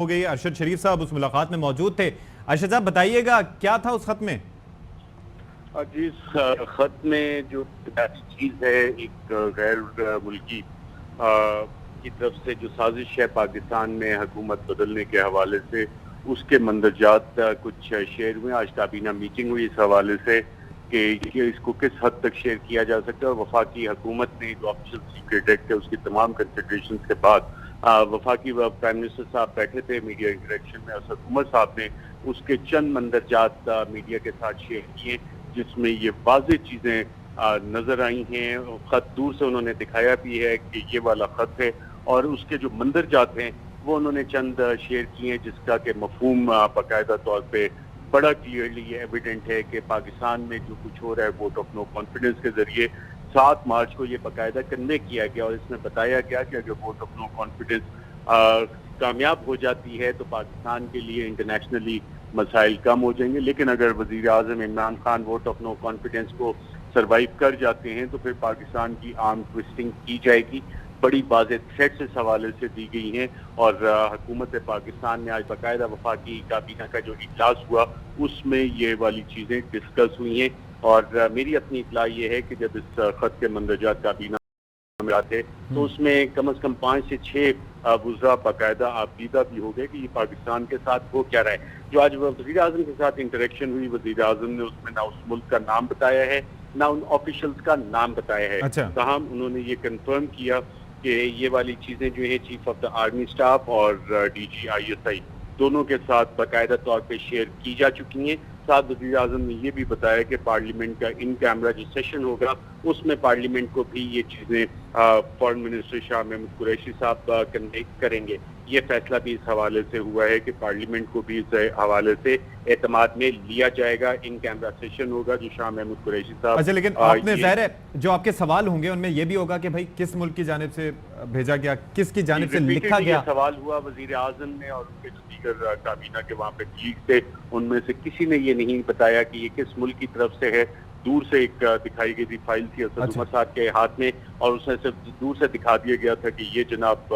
हो गई। अरशद शरीफ साहब उस मुलाकात में मौजूद थे। अरशद साहब बताइएगा क्या था उस खत में? जी, इस खत में जो चीज है, एक गैर मुल्की की तरफ से जो साजिश है पाकिस्तान में हुकूमत बदलने के हवाले से, उसके मंदरजात कुछ शेयर हुए। आज काबीना मीटिंग हुई इस हवाले से कि इसको किस हद तक शेयर किया जा सकता है। और वफाकी हुकूमत ने जो ऑफिशियल सीक्रेट एक्ट है उसकी तमाम कंसिडरेशन के बाद वफाकी प्राइम मिनिस्टर साहब बैठे थे मीडिया इंटरेक्शन में, और हुकूमत साहब ने उसके चंद मंदरजात मीडिया के साथ शेयर किए, जिसमें ये वाज़ेह चीज़ें नज़र आई हैं। ख़त दूर से उन्होंने दिखाया भी है कि ये वाला ख़त है, और उसके जो मंदरजात हैं वो उन्होंने चंद शेयर किए हैं, जिसका कि मफ़हूम बाकायदा तौर पे बड़ा क्लियरली एविडेंट है कि पाकिस्तान में जो कुछ हो रहा है वोट ऑफ नो कॉन्फिडेंस के ज़रिए 7 मार्च को ये बाकायदा कन्वे किया गया, और इसमें बताया गया कि अगर वोट ऑफ नो कॉन्फिडेंस कामयाब हो जाती है तो पाकिस्तान के लिए इंटरनेशनली मसाइल कम हो जाएंगे। लेकिन अगर वजीर आजम Imran Khan vote of no confidence को सरवाइव कर जाते हैं तो फिर पाकिस्तान की आर्म ट्विस्टिंग की जाएगी। बड़ी वाज़ेह थ्रेट्स इस हवाले से दी गई हैं, और हुकूमत पाकिस्तान में आज बाकायदा वफाकी काबीना का जो इजलास हुआ उसमें ये वाली चीज़ें डिस्कस हुई हैं। और मेरी अपनी इतला ये है कि जब इस खत के मंदरजात काबीना में आते तो उसमें कम से कम 5 से 6 वुज़रा बाकायदा आपदीदा भी हो गए कि ये पाकिस्तान के साथ हो क्या रहा है। जो आज वज़ीर आज़म के साथ इंटरेक्शन हुई, वज़ीर आज़म ने उसमें ना उस मुल्क का नाम बताया है ना उन ऑफिशियल्स का नाम बताया है। अच्छा। ताहम उन्होंने ये कंफर्म किया कि ये वाली चीज़ें जो है chief of the army staff और DGISI दोनों के साथ बाकायदा तौर पे शेयर की जा चुकी हैं। साथ वज़ीर आज़म ने यह भी बताया कि पार्लियामेंट का इन कैमरा जो सेशन होगा उसमें पार्लियामेंट को भी ये चीज़ें फॉरेन मिनिस्टर शाह महमूद कुरैशी साहब कन्वे करेंगे। ये फैसला भी इस हवाले से हुआ है कि पार्लियामेंट को भी इस हवाले से एतमाद में लिया जाएगा। इन कैमरा सेशन होगा जो शाह महमूद कुरैशी साहब। अच्छा, लेकिन आपने ज़ाहिर है जो आपके सवाल होंगे उनमें यह भी होगा कि भाई किस मुल्क की जानिब से भेजा गया, किसकी जानिब से लिखा गया। सवाल हुआ वजीर आजम ने और उनके जो दीगर काबीना के वहाँ पे लीग थे उनमें से किसी ने ये नहीं बताया कि ये किस मुल्क की तरफ से है। दूर से एक दिखाई गई थी फाइल थी असद उमर साहब के हाथ में, और उसमें सिर्फ दूर से दिखा दिया गया था कि ये जनाब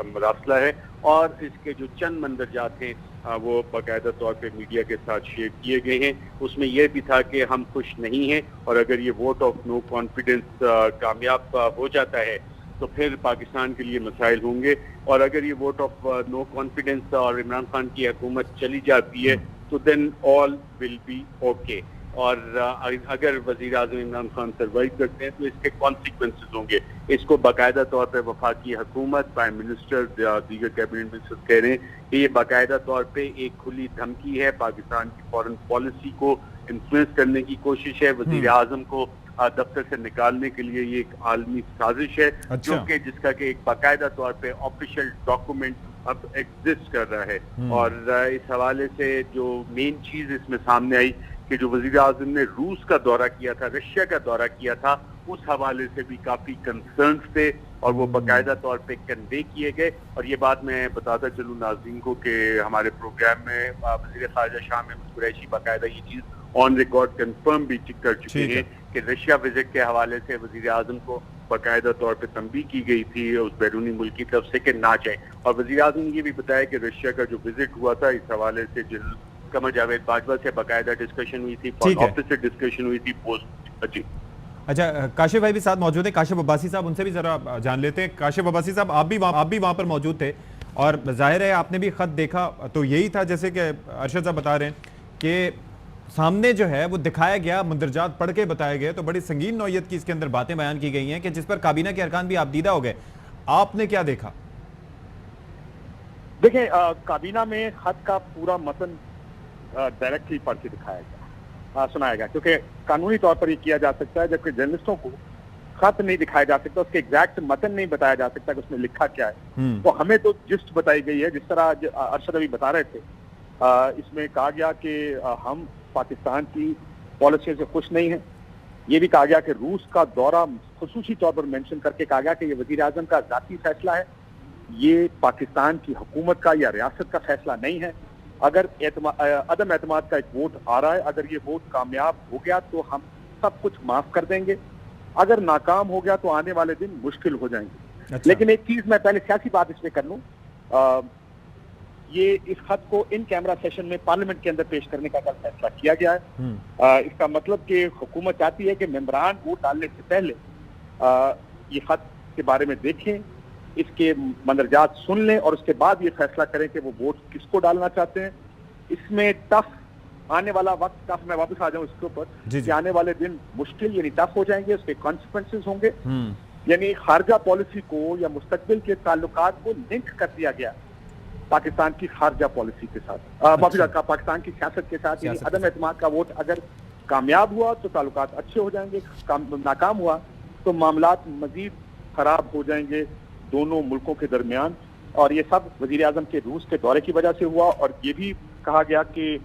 मरासला है, और इसके जो चंद मंदरजात हैं वो बाकायदा तौर पे मीडिया के साथ शेयर किए गए हैं। उसमें यह भी था कि हम खुश नहीं हैं, और अगर ये वोट ऑफ नो कॉन्फिडेंस कामयाब हो जाता है तो फिर पाकिस्तान के लिए मसाइल होंगे, और अगर ये वोट ऑफ नो कॉन्फिडेंस और इमरान खान की हुकूमत चली जाती है तो then all will be okay. और अगर वजीर आजम इमरान खान सर्वाइव करते हैं तो इसके कॉन्सिक्वेंसेस होंगे। इसको बाकायदा तौर पर वफाकी हुकूमत, प्राइम मिनिस्टर, दीगर कैबिनेट मिनिस्टर कह रहे हैं कि ये बाकायदा तौर पे एक खुली धमकी है, पाकिस्तान की फॉरेन पॉलिसी को इन्फ्लुएंस करने की कोशिश है। वजीर आजम को दफ्तर से निकालने के लिए ये एक आलमी साजिश है। अच्छा। जो कि जिसका कि एक बाकायदा तौर पे ऑफिशियल डॉक्यूमेंट अब एग्जिस्ट कर रहा है। और इस हवाले से जो मेन चीज इसमें सामने आई कि जो वजीर आजम ने रूस का दौरा किया था, रशिया का दौरा किया था, उस हवाले से भी काफी कंसर्न्स थे और वो बाकायदा तौर पे कन्वे किए गए। और ये बात मैं बताता चलूँ नाज़रीन को कि हमारे प्रोग्राम में वज़ीर ख़ारिजा शाह महमूद कुरैशी बाकायदा ये चीज़ ऑन रिकॉर्ड कंफर्म भी कर चुके हैं कि रशिया विजिट के हवाले से वज़ीर आज़म को बाकायदा तौर पे तंबीह की गई थी उस बैरूनी मुल्क की तरफ से कि ना जाए। और वज़ीर आज़म ने ये भी बताया कि रशिया का जो विजिट हुआ था इस हवाले से जनरल कमर जावेद बाजवा से बाकायदा डिस्कशन हुई थी, ऑफिस से डिस्कशन हुई थी पोस्ट। जी अच्छा, काशिफ भाई भी साथ मौजूद है, काशिफ अब्बासी साहब, उनसे भी जरा जान लेते हैं। काशिफ अब्बासी साहब, आप भी वहाँ पर मौजूद थे और जाहिर है आपने भी खत देखा, तो यही था जैसे कि अरशद साहब बता रहे हैं कि सामने जो है वो दिखाया गया, मंदरजात पढ़ के बताया गया, तो बड़ी संगीन नौयत की इसके अंदर बातें बयान की गई हैं कि जिस पर काबीना के अरकान भी आपदीदा हो गए। आपने क्या देखा? देखिए, काबीना में खत का पूरा मतन डायरेक्टली पढ़ के दिखाया गया, सुनाया गया, क्योंकि कानूनी तौर पर ये किया जा सकता है, जबकि जर्नलिस्टों को खत नहीं दिखाया जा सकता, उसके एग्जैक्ट मतन नहीं बताया जा सकता कि उसमें लिखा क्या है। तो हमें तो जिस्ट बताई गई है, जिस तरह अरशद अभी बता रहे थे। इसमें कहा गया कि हम पाकिस्तान की पॉलिसी से खुश नहीं हैं। ये भी कहा गया कि रूस का दौरा खुसूसी तौर पर मेंशन करके कहा गया कि ये वजीर आजम का जाती फैसला है, ये पाकिस्तान की हुकूमत का या रियासत का फैसला नहीं है। अगर अदम एतमाद का एक वोट आ रहा है, अगर ये वोट कामयाब हो गया तो हम सब कुछ माफ कर देंगे, अगर नाकाम हो गया तो आने वाले दिन मुश्किल हो जाएंगे। अच्छा। लेकिन एक चीज मैं पहले सियासी बात इसमें कर लूं, ये इस खत को इन कैमरा सेशन में पार्लियामेंट के अंदर पेश करने का कल फैसला किया गया है। इसका मतलब कि हुकूमत चाहती है कि मेंबरान वोट डालने से पहले ये खत के बारे में देखें, इसके मंदरजात सुन लें और उसके बाद ये फैसला करें कि वो वोट किसको डालना चाहते हैं। इसमें टफ आने वाला वक्त, टफ मैं वापस आ जाऊं इसके ऊपर, कि आने वाले दिन मुश्किल यानी टफ हो जाएंगे, उसके कॉन्सिक्वेंसेस होंगे। यानी खारजा पॉलिसी को या मुस्तकबिल के ताल्लुकात को लिंक कर दिया गया पाकिस्तान की खारजा पॉलिसी के साथ, पाकिस्तान की सियासत के साथ। यानी अदम एतमाद का वोट अगर कामयाब हुआ तो ताल्लुकात अच्छे हो जाएंगे, नाकाम हुआ तो मामलात मजीद खराब हो जाएंगे दोनों मुल्कों के दरमियान। और ये सब वजीर आजम के रूस के दौरे की वजह से हुआ। और ये भी कहा गया कि